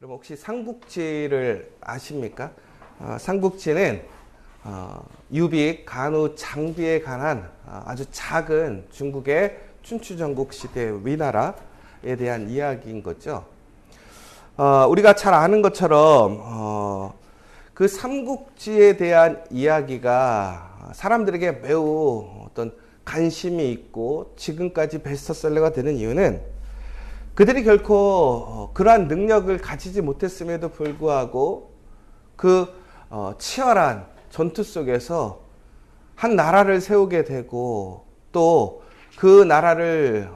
그럼 혹시 삼국지를 아십니까? 삼국지는 유비, 간우, 장비에 관한 아주 작은 중국의 춘추전국 시대 위나라에 대한 이야기인 거죠. 우리가 잘 아는 것처럼 그 삼국지에 대한 이야기가 사람들에게 매우 어떤 관심이 있고 지금까지 베스트셀러가 되는 이유는 그들이 결코 그러한 능력을 가지지 못했음에도 불구하고 그 치열한 전투 속에서 한 나라를 세우게 되고 또 그 나라를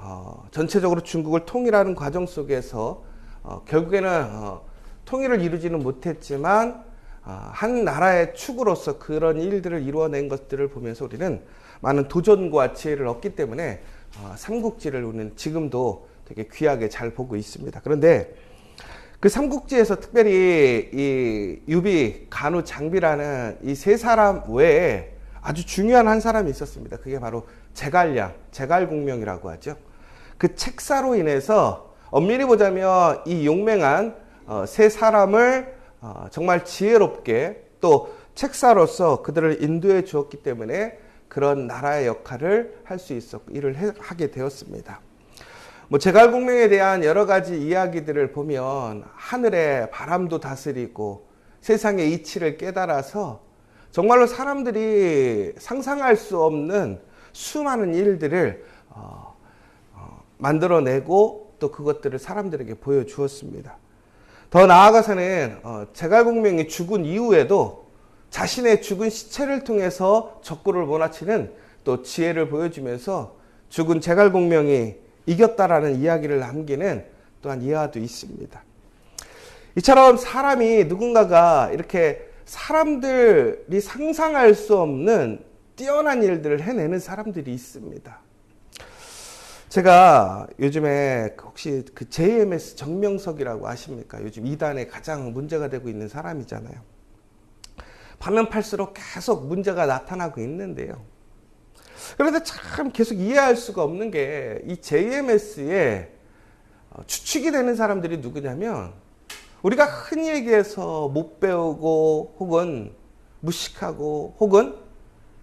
전체적으로 중국을 통일하는 과정 속에서 결국에는 통일을 이루지는 못했지만 한 나라의 축으로서 그런 일들을 이루어낸 것들을 보면서 우리는 많은 도전과 지혜를 얻기 때문에 삼국지를 우리는 지금도 되게 귀하게 잘 보고 있습니다. 그런데 그 삼국지에서 특별히 이 유비, 간우, 장비라는 이 세 사람 외에 아주 중요한 한 사람이 있었습니다. 그게 바로 제갈량, 제갈공명이라고 하죠. 그 책사로 인해서 엄밀히 보자면 이 용맹한 세 사람을 정말 지혜롭게 또 책사로서 그들을 인도해 주었기 때문에 그런 나라의 역할을 할 수 있었고 일을 하게 되었습니다. 제갈공명에 대한 여러 가지 이야기들을 보면 하늘의 바람도 다스리고 세상의 이치를 깨달아서 정말로 사람들이 상상할 수 없는 수많은 일들을 만들어내고 또 그것들을 사람들에게 보여주었습니다. 더 나아가서는 제갈공명이 죽은 이후에도 자신의 죽은 시체를 통해서 적군을 몰아치는 또 지혜를 보여주면서 죽은 제갈공명이 이겼다라는 이야기를 남기는 또한 이하도 있습니다. 이처럼 사람이 누군가가 이렇게 사람들이 상상할 수 없는 뛰어난 일들을 해내는 사람들이 있습니다. 제가 요즘에 혹시 그 JMS 정명석이라고 아십니까? 요즘 이단에 가장 문제가 되고 있는 사람이잖아요. 파면 팔수록 계속 문제가 나타나고 있는데요. 그런데 참 계속 이해할 수가 없는 게 이 JMS에 추측이 되는 사람들이 누구냐면 우리가 흔히 얘기해서 못 배우고 혹은 무식하고 혹은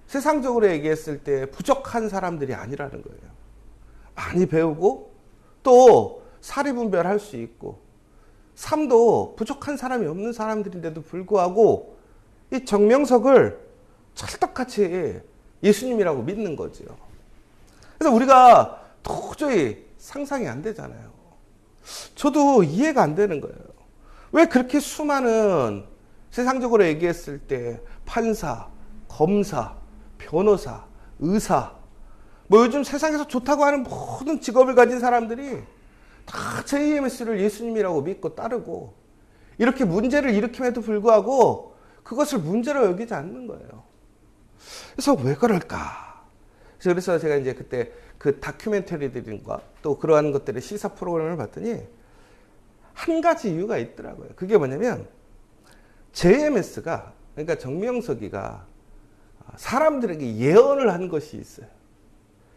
세상적으로 얘기했을 때 부족한 사람들이 아니라는 거예요. 많이 배우고 또 사리분별할 수 있고 삶도 부족한 사람이 없는 사람들인데도 불구하고 이 정명석을 찰떡같이 예수님이라고 믿는 거죠. 그래서 우리가 도저히 상상이 안 되잖아요. 저도 이해가 안 되는 거예요. 왜 그렇게 수많은 세상적으로 얘기했을 때 판사, 검사, 변호사, 의사 요즘 세상에서 좋다고 하는 모든 직업을 가진 사람들이 다 JMS를 예수님이라고 믿고 따르고 이렇게 문제를 일으킴에도 불구하고 그것을 문제로 여기지 않는 거예요. 그래서 왜 그럴까? 그래서 제가 이제 그때 그 다큐멘터리들과 또 그러한 것들의 시사 프로그램을 봤더니 한 가지 이유가 있더라고요. 그게 뭐냐면 JMS가 그러니까 정명석이가 사람들에게 예언을 한 것이 있어요.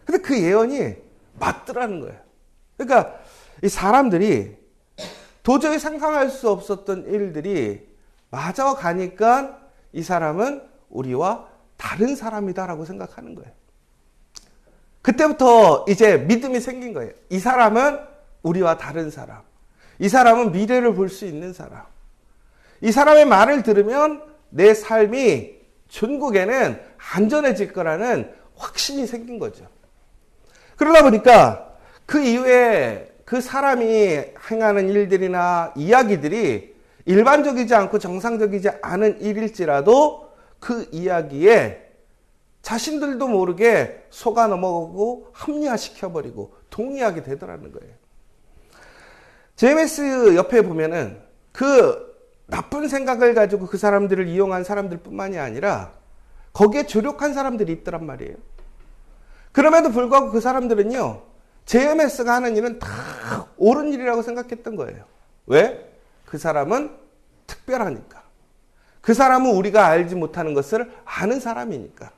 근데 그 예언이 맞더라는 거예요. 그러니까 이 사람들이 도저히 상상할 수 없었던 일들이 맞아 가니까 이 사람은 우리와 다른 사람이다라고 생각하는 거예요. 그때부터 이제 믿음이 생긴 거예요. 이 사람은 우리와 다른 사람. 이 사람은 미래를 볼 수 있는 사람. 이 사람의 말을 들으면 내 삶이 전국에는 안전해질 거라는 확신이 생긴 거죠. 그러다 보니까 그 이후에 그 사람이 행하는 일들이나 이야기들이 일반적이지 않고 정상적이지 않은 일일지라도 그 이야기에 자신들도 모르게 속아 넘어가고 합리화시켜버리고 동의하게 되더라는 거예요. JMS 옆에 보면은 그 나쁜 생각을 가지고 그 사람들을 이용한 사람들 뿐만이 아니라 거기에 조력한 사람들이 있더란 말이에요. 그럼에도 불구하고 그 사람들은요, JMS가 하는 일은 다 옳은 일이라고 생각했던 거예요. 왜? 그 사람은 특별하니까. 그 사람은 우리가 알지 못하는 것을 아는 사람이니까.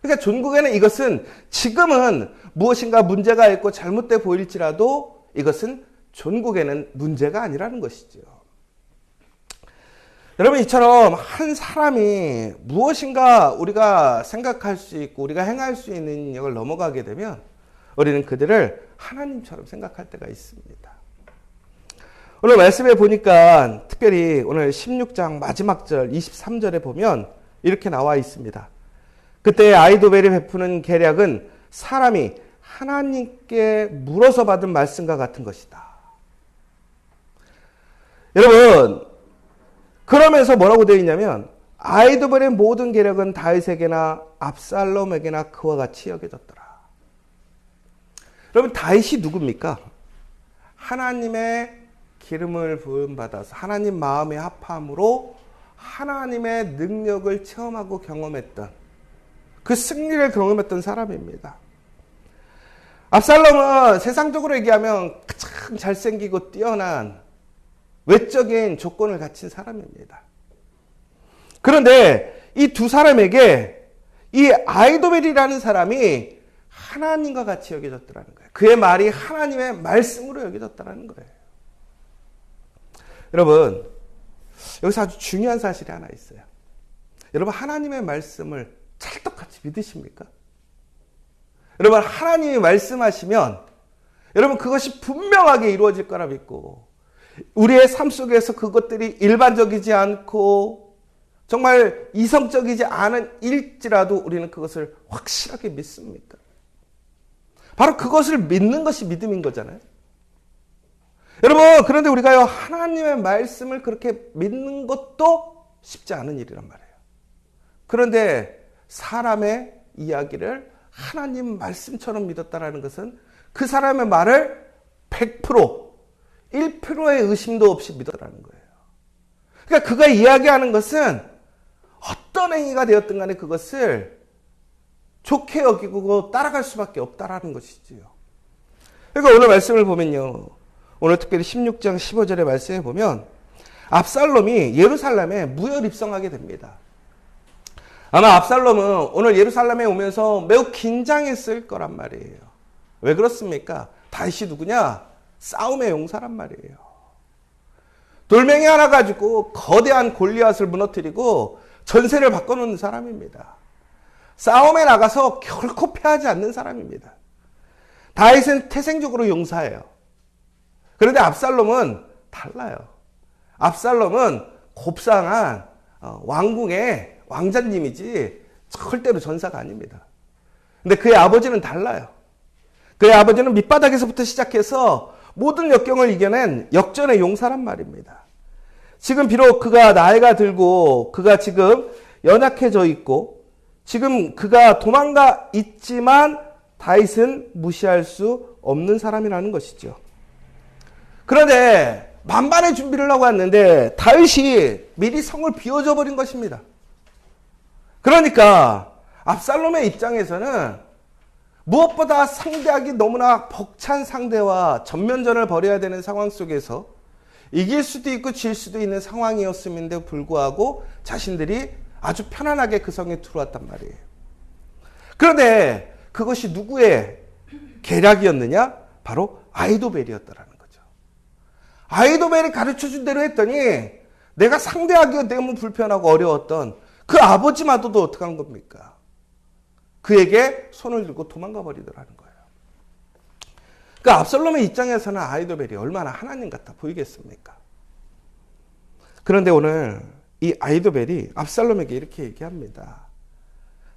그러니까 전국에는 이것은 지금은 무엇인가 문제가 있고 잘못돼 보일지라도 이것은 전국에는 문제가 아니라는 것이죠. 여러분, 이처럼 한 사람이 무엇인가 우리가 생각할 수 있고 우리가 행할 수 있는 영역을 넘어가게 되면 우리는 그들을 하나님처럼 생각할 때가 있습니다. 오늘 말씀에 보니까 특별히 오늘 16장 마지막 절 23절에 보면 이렇게 나와 있습니다. 그때 아이도벨이 베푸는 계략은 사람이 하나님께 물어서 받은 말씀과 같은 것이다. 여러분, 그러면서 뭐라고 되어 있냐면 아이도벨의 모든 계략은 다윗에게나 압살롬에게나 그와 같이 여겨졌더라. 여러분, 다윗이 누굽니까? 하나님의 기름을 부음받아서 하나님 마음의 합함으로 하나님의 능력을 체험하고 경험했던 그 승리를 경험했던 사람입니다. 압살롬은 세상적으로 얘기하면 가장 잘생기고 뛰어난 외적인 조건을 갖춘 사람입니다. 그런데 이 두 사람에게 이 아이도벨이라는 사람이 하나님과 같이 여겨졌더라는 거예요. 그의 말이 하나님의 말씀으로 여겨졌다는 거예요. 여러분, 여기서 아주 중요한 사실이 하나 있어요. 여러분, 하나님의 말씀을 찰떡같이 믿으십니까? 여러분, 하나님이 말씀하시면 여러분 그것이 분명하게 이루어질 거라 믿고 우리의 삶 속에서 그것들이 일반적이지 않고 정말 이성적이지 않은 일지라도 우리는 그것을 확실하게 믿습니까? 바로 그것을 믿는 것이 믿음인 거잖아요. 여러분, 그런데 우리가요, 하나님의 말씀을 그렇게 믿는 것도 쉽지 않은 일이란 말이에요. 그런데 사람의 이야기를 하나님 말씀처럼 믿었다라는 것은 그 사람의 말을 100%, 1%의 의심도 없이 믿었다라는 거예요. 그러니까 그가 이야기하는 것은 어떤 행위가 되었든 간에 그것을 좋게 여기고 따라갈 수밖에 없다라는 것이지요. 그러니까 오늘 말씀을 보면요. 오늘 특별히 16장 15절의 말씀에 보면 압살롬이 예루살렘에 무혈 입성하게 됩니다. 아마 압살롬은 오늘 예루살렘에 오면서 매우 긴장했을 거란 말이에요. 왜 그렇습니까? 다윗이 누구냐? 싸움의 용사란 말이에요. 돌멩이 하나 가지고 거대한 골리앗을 무너뜨리고 전세를 바꿔놓는 사람입니다. 싸움에 나가서 결코 패하지 않는 사람입니다. 다윗은 태생적으로 용사예요. 그런데 압살롬은 달라요. 압살롬은 곱상한 왕궁의 왕자님이지 절대로 전사가 아닙니다. 근데 그의 아버지는 달라요. 그의 아버지는 밑바닥에서부터 시작해서 모든 역경을 이겨낸 역전의 용사란 말입니다. 지금 비록 그가 나이가 들고 그가 지금 연약해져 있고 지금 그가 도망가 있지만 다윗은 무시할 수 없는 사람이라는 것이죠. 그런데 만반의 준비를 하고 왔는데 다윗이 미리 성을 비워줘 버린 것입니다. 그러니까 압살롬의 입장에서는 무엇보다 상대하기 너무나 벅찬 상대와 전면전을 벌여야 되는 상황 속에서 이길 수도 있고 질 수도 있는 상황이었음에도 불구하고 자신들이 아주 편안하게 그 성에 들어왔단 말이에요. 그런데 그것이 누구의 계략이었느냐? 바로 아이도벨이었다라는 거죠. 아이도벨이 가르쳐준 대로 했더니 내가 상대하기가 너무 불편하고 어려웠던 그 아버지마저도 어떻게 한 겁니까? 그에게 손을 들고 도망가 버리더라는 거예요. 그러니까 압살롬의 입장에서는 아이도벨이 얼마나 하나님 같아 보이겠습니까? 그런데 오늘 이 아이도벨이 압살롬에게 이렇게 얘기합니다.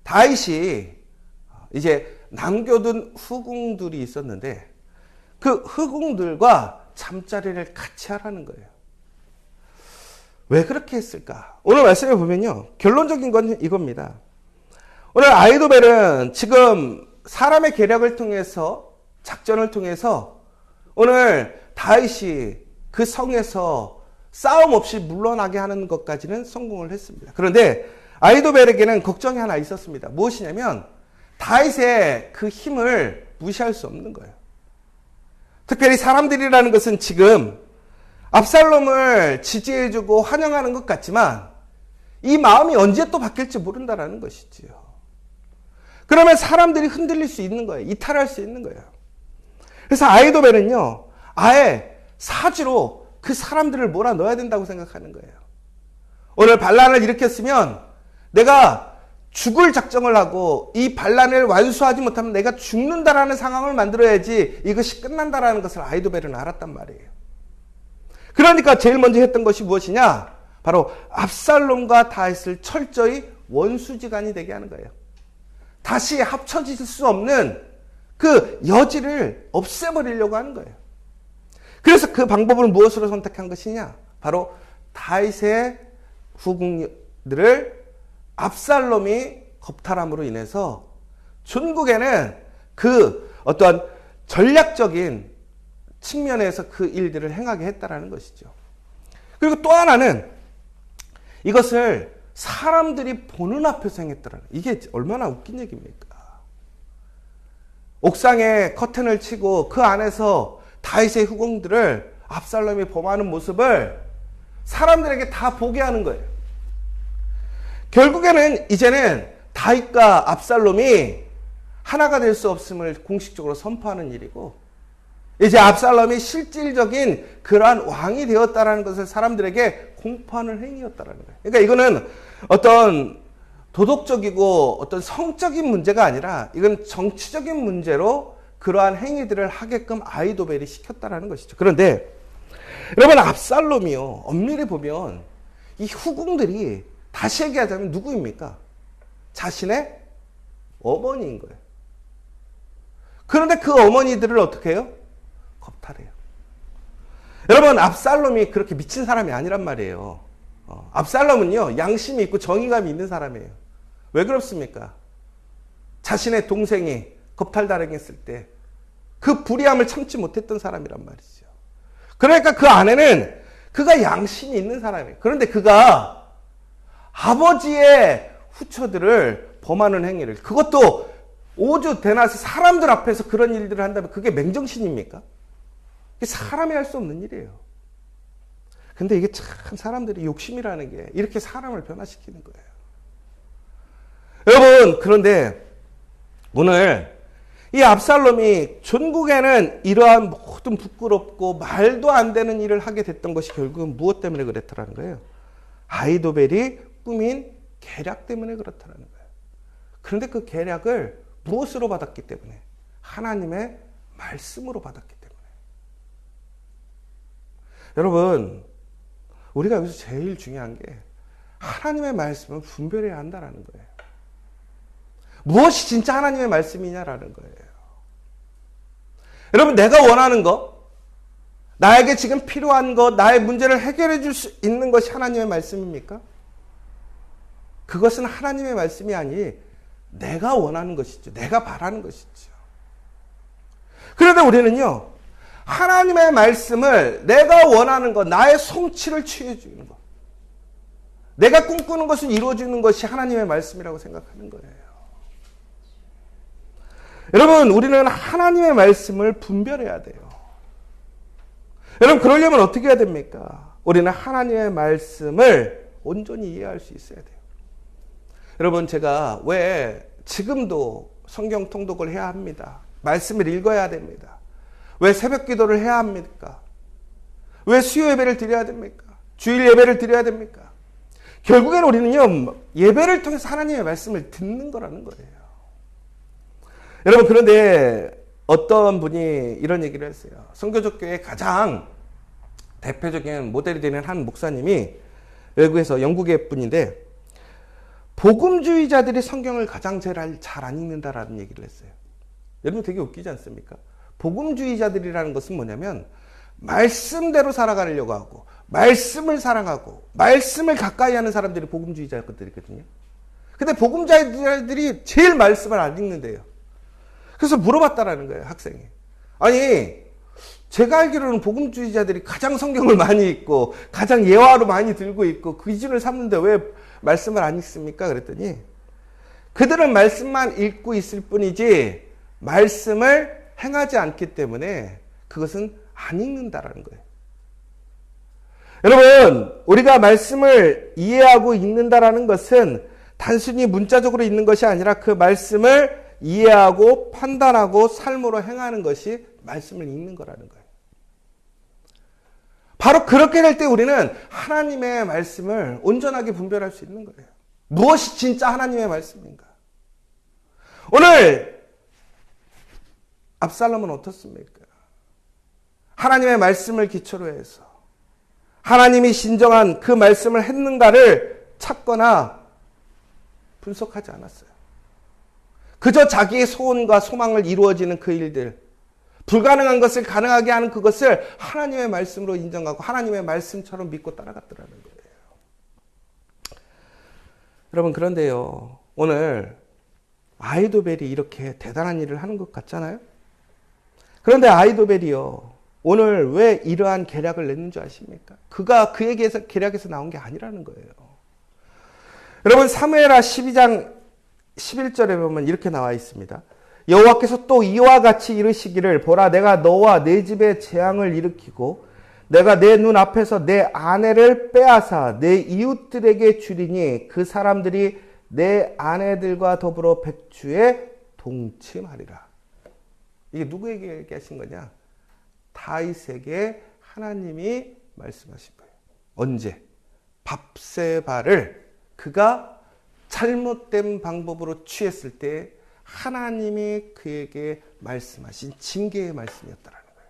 다윗이 이제 남겨둔 후궁들이 있었는데 그 후궁들과 잠자리를 같이 하라는 거예요. 왜 그렇게 했을까? 오늘 말씀에 보면요. 결론적인 건 이겁니다. 오늘 아이도벨은 지금 사람의 계략을 통해서 작전을 통해서 오늘 다윗이 그 성에서 싸움 없이 물러나게 하는 것까지는 성공을 했습니다. 그런데 아이도벨에게는 걱정이 하나 있었습니다. 무엇이냐면 다윗의 그 힘을 무시할 수 없는 거예요. 특별히 사람들이라는 것은 지금 압살롬을 지지해주고 환영하는 것 같지만 이 마음이 언제 또 바뀔지 모른다는 것이지요. 그러면 사람들이 흔들릴 수 있는 거예요. 이탈할 수 있는 거예요. 그래서 아이도벨은요, 아예 사지로 그 사람들을 몰아넣어야 된다고 생각하는 거예요. 오늘 반란을 일으켰으면 내가 죽을 작정을 하고 이 반란을 완수하지 못하면 내가 죽는다라는 상황을 만들어야지 이것이 끝난다라는 것을 아히도벨은 알았단 말이에요. 그러니까 제일 먼저 했던 것이 무엇이냐? 바로 압살롬과 다윗을 철저히 원수지간이 되게 하는 거예요. 다시 합쳐질 수 없는 그 여지를 없애버리려고 하는 거예요. 그래서 그 방법을 무엇으로 선택한 것이냐? 바로 다윗의 후궁들을 압살롬이 겁탈함으로 인해서 전국에는 그 어떠한 전략적인 측면에서 그 일들을 행하게 했다라는 것이죠. 그리고 또 하나는 이것을 사람들이 보는 앞에서 행했더라는, 이게 얼마나 웃긴 얘기입니까? 옥상에 커튼을 치고 그 안에서 다윗의 후궁들을 압살롬이 범하는 모습을 사람들에게 다 보게 하는 거예요. 결국에는 이제는 다윗과 압살롬이 하나가 될 수 없음을 공식적으로 선포하는 일이고, 이제 압살롬이 실질적인 그러한 왕이 되었다라는 것을 사람들에게 공포하는 행위였다라는 거예요. 그러니까 이거는 어떤 도덕적이고 어떤 성적인 문제가 아니라 이건 정치적인 문제로 그러한 행위들을 하게끔 아히도벨이 시켰다라는 것이죠. 그런데 여러분, 압살롬이요, 엄밀히 보면 이 후궁들이 다시 얘기하자면 누구입니까? 자신의 어머니인 거예요. 그런데 그 어머니들을 어떻게 해요? 겁탈해요. 여러분, 압살롬이 그렇게 미친 사람이 아니란 말이에요. 압살롬은요, 양심이 있고 정의감이 있는 사람이에요. 왜 그렇습니까? 자신의 동생이 겁탈당했을 때 그 불의함을 참지 못했던 사람이란 말이죠. 그러니까 그 안에는 그가 양심이 있는 사람이에요. 그런데 그가 아버지의 후처들을 범하는 행위를, 그것도 오주 대낮에 사람들 앞에서 그런 일들을 한다면 그게 맨정신입니까? 사람이 할 수 없는 일이에요. 근데 이게 참 사람들이 욕심이라는 게 이렇게 사람을 변화시키는 거예요. 여러분, 그런데 오늘 이 압살롬이 전국에는 이러한 모든 부끄럽고 말도 안 되는 일을 하게 됐던 것이 결국은 무엇 때문에 그랬다라는 거예요? 아히도벨이 꾸민 계략 때문에 그렇다는 거예요. 그런데 그 계략을 무엇으로 받았기 때문에? 하나님의 말씀으로 받았기 때문에. 여러분, 우리가 여기서 제일 중요한 게 하나님의 말씀을 분별해야 한다는 거예요. 무엇이 진짜 하나님의 말씀이냐라는 거예요. 여러분, 내가 원하는 것, 나에게 지금 필요한 것, 나의 문제를 해결해 줄 수 있는 것이 하나님의 말씀입니까? 그것은 하나님의 말씀이 아니 내가 원하는 것이죠. 내가 바라는 것이죠. 그런데 우리는요, 하나님의 말씀을 내가 원하는 것, 나의 성취를 취해주는 것, 내가 꿈꾸는 것을 이루어주는 것이 하나님의 말씀이라고 생각하는 거예요. 여러분, 우리는 하나님의 말씀을 분별해야 돼요. 여러분, 그러려면 어떻게 해야 됩니까? 우리는 하나님의 말씀을 온전히 이해할 수 있어야 돼요. 여러분, 제가 왜 지금도 성경 통독을 해야 합니다. 말씀을 읽어야 됩니다. 왜 새벽 기도를 해야 합니까? 왜 수요 예배를 드려야 됩니까? 주일 예배를 드려야 됩니까? 결국엔 우리는요, 예배를 통해서 하나님의 말씀을 듣는 거라는 거예요. 여러분, 그런데 어떤 분이 이런 얘기를 했어요. 선교적 교회의 가장 대표적인 모델이 되는 한 목사님이 외국에서, 영국의 분인데, 복음주의자들이 성경을 가장 잘 안 읽는다라는 얘기를 했어요. 여러분, 되게 웃기지 않습니까? 복음주의자들이라는 것은 뭐냐면 말씀대로 살아가려고 하고 말씀을 사랑하고 말씀을 가까이 하는 사람들이 복음주의자들이거든요. 근데 복음주의자들이 제일 말씀을 안 읽는데요. 그래서 물어봤다라는 거예요, 학생이. 아니, 제가 알기로는 복음주의자들이 가장 성경을 많이 읽고 가장 예화로 많이 들고 있고 그 기준을 삼는데 왜 말씀을 안 읽습니까? 그랬더니 그들은 말씀만 읽고 있을 뿐이지 말씀을 행하지 않기 때문에 그것은 안 읽는다라는 거예요. 여러분, 우리가 말씀을 이해하고 읽는다라는 것은 단순히 문자적으로 읽는 것이 아니라 그 말씀을 이해하고 판단하고 삶으로 행하는 것이 말씀을 읽는 거라는 거예요. 바로 그렇게 될 때 우리는 하나님의 말씀을 온전하게 분별할 수 있는 거예요. 무엇이 진짜 하나님의 말씀인가? 오늘 압살롬은 어떻습니까? 하나님의 말씀을 기초로 해서 하나님이 신정한 그 말씀을 했는가를 찾거나 분석하지 않았어요. 그저 자기의 소원과 소망을 이루어지는 그 일들, 불가능한 것을 가능하게 하는 그것을 하나님의 말씀으로 인정하고 하나님의 말씀처럼 믿고 따라갔더라는 거예요. 여러분, 그런데요, 오늘 아히도벨이 이렇게 대단한 일을 하는 것 같잖아요? 그런데 아히도벨이요, 오늘 왜 이러한 계략을 냈는 줄 아십니까? 그가 그에게서 계략에서 나온 게 아니라는 거예요. 여러분, 사무엘하 12장 11절에 보면 이렇게 나와 있습니다. 여호와께서 또 이와 같이 이르시기를, 보라, 내가 너와 내 집에 재앙을 일으키고 내가 내 눈 앞에서 내 아내를 빼앗아 내 이웃들에게 주리니 그 사람들이 내 아내들과 더불어 백주에 동침하리라. 이게 누구에게 얘기하신 거냐? 다윗에게 하나님이 말씀하신 거예요. 언제? 밧세바를 그가 잘못된 방법으로 취했을 때 하나님이 그에게 말씀하신 징계의 말씀이었다라는 거예요.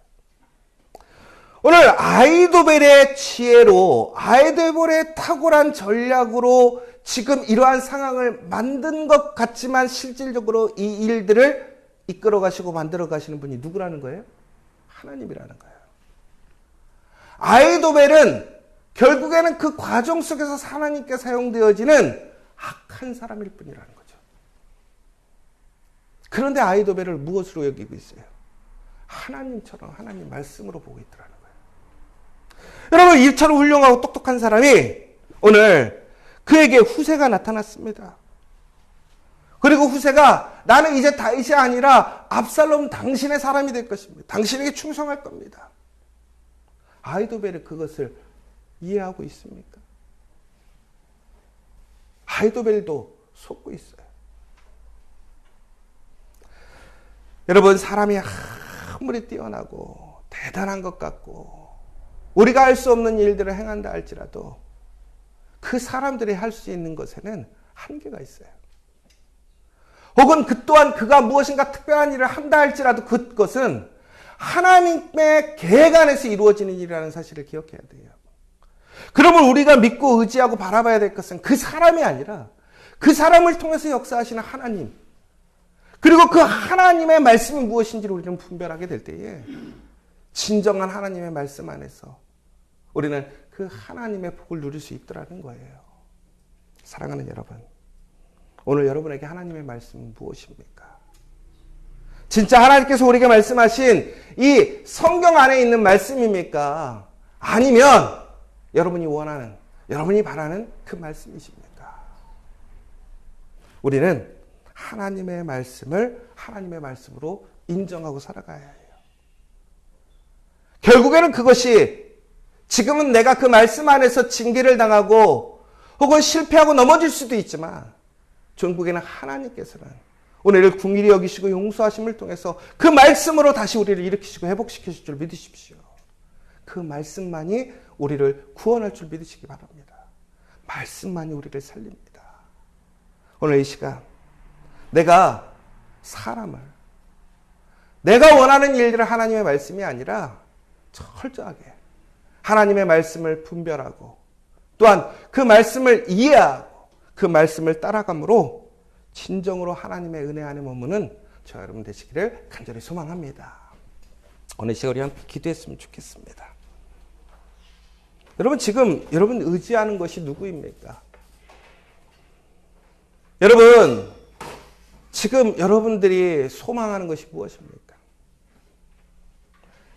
오늘 아히도벨의 지혜로, 아히도벨의 탁월한 전략으로 지금 이러한 상황을 만든 것 같지만 실질적으로 이 일들을 이끌어 가시고 만들어 가시는 분이 누구라는 거예요? 하나님이라는 거예요. 아히도벨은 결국에는 그 과정 속에서 하나님께 사용되어지는 악한 사람일 뿐이라는 거죠. 그런데 아히도벨을 무엇으로 여기고 있어요? 하나님처럼, 하나님 말씀으로 보고 있더라는 거예요. 여러분, 이처럼 훌륭하고 똑똑한 사람이 오늘 그에게 후세가 나타났습니다. 그리고 후세가, 나는 이제 다윗이 아니라 압살롬 당신의 사람이 될 것입니다. 당신에게 충성할 겁니다. 아히도벨이 그것을 이해하고 있습니까? 아히도벨도 속고 있어요. 여러분, 사람이 아무리 뛰어나고 대단한 것 같고 우리가 할 수 없는 일들을 행한다 할지라도 그 사람들이 할 수 있는 것에는 한계가 있어요. 혹은 그 또한 그가 무엇인가 특별한 일을 한다 할지라도 그것은 하나님의 계획 안에서 이루어지는 일이라는 사실을 기억해야 돼요. 그러면 우리가 믿고 의지하고 바라봐야 될 것은 그 사람이 아니라 그 사람을 통해서 역사하시는 하나님, 그리고 그 하나님의 말씀이 무엇인지를 우리는 분별하게 될 때에 진정한 하나님의 말씀 안에서 우리는 그 하나님의 복을 누릴 수 있더라는 거예요. 사랑하는 여러분, 오늘 여러분에게 하나님의 말씀은 무엇입니까? 진짜 하나님께서 우리에게 말씀하신 이 성경 안에 있는 말씀입니까? 아니면 여러분이 원하는, 여러분이 바라는 그 말씀이십니까? 우리는 하나님의 말씀을 하나님의 말씀으로 인정하고 살아가야 해요. 결국에는 그것이, 지금은 내가 그 말씀 안에서 징계를 당하고 혹은 실패하고 넘어질 수도 있지만 결국에는 하나님께서는 오늘을 긍휼히 여기시고 용서하심을 통해서 그 말씀으로 다시 우리를 일으키시고 회복시키실 줄 믿으십시오. 그 말씀만이 우리를 구원할 줄 믿으시기 바랍니다. 말씀만이 우리를 살립니다. 오늘 이 시간 내가 사람을, 내가 원하는 일들을 하나님의 말씀이 아니라 철저하게 하나님의 말씀을 분별하고 또한 그 말씀을 이해하고 그 말씀을 따라감으로 진정으로 하나님의 은혜 안에 머무는 저와 여러분 되시기를 간절히 소망합니다. 오늘 시간 우리 함께 기도했으면 좋겠습니다. 여러분, 지금 여러분 의지하는 것이 누구입니까? 여러분, 지금 여러분들이 소망하는 것이 무엇입니까?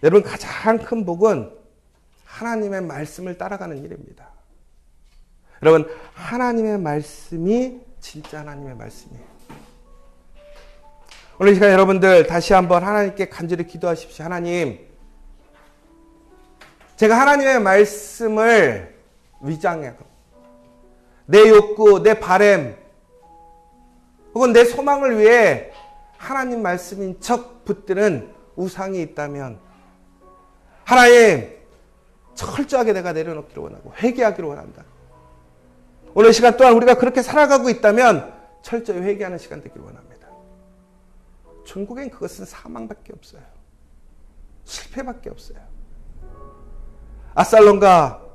여러분, 가장 큰 복은 하나님의 말씀을 따라가는 일입니다. 여러분, 하나님의 말씀이 진짜 하나님의 말씀이에요. 오늘 이 시간 여러분들 다시 한번 하나님께 간절히 기도하십시오. 하나님, 제가 하나님의 말씀을 위장하고 내 욕구, 내 바램 혹은 내 소망을 위해 하나님 말씀인 척 붙드는 우상이 있다면 하나님, 철저하게 내가 내려놓기를 원하고 회개하기를 원한다. 오늘 시간 또한 우리가 그렇게 살아가고 있다면 철저히 회개하는 시간 되기를 원합니다. 천국엔 그것은 사망밖에 없어요. 실패밖에 없어요. 압살롬과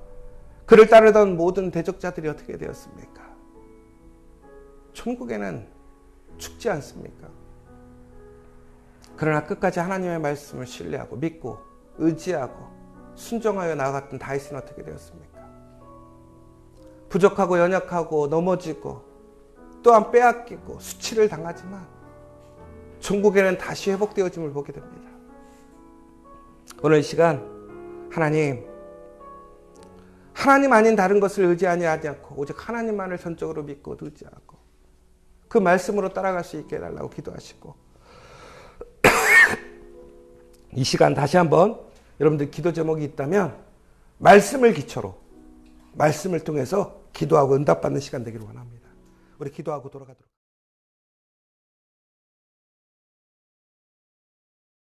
그를 따르던 모든 대적자들이 어떻게 되었습니까? 천국에는 죽지 않습니까? 그러나 끝까지 하나님의 말씀을 신뢰하고 믿고 의지하고 순종하여 나아갔던 다윗은 어떻게 되었습니까? 부족하고 연약하고 넘어지고 또한 빼앗기고 수치를 당하지만 천국에는 다시 회복되어짐을 보게 됩니다. 오늘 이 시간 하나님 아닌 다른 것을 의지하지 않고 오직 하나님만을 전적으로 믿고 의지하고 그 말씀으로 따라갈 수 있게 해달라고 기도하시고 이 시간 다시 한번 여러분들 기도 제목이 있다면 말씀을 기초로 말씀을 통해서 기도하고 응답받는 시간 되기를 원합니다. 우리 기도하고 돌아가도록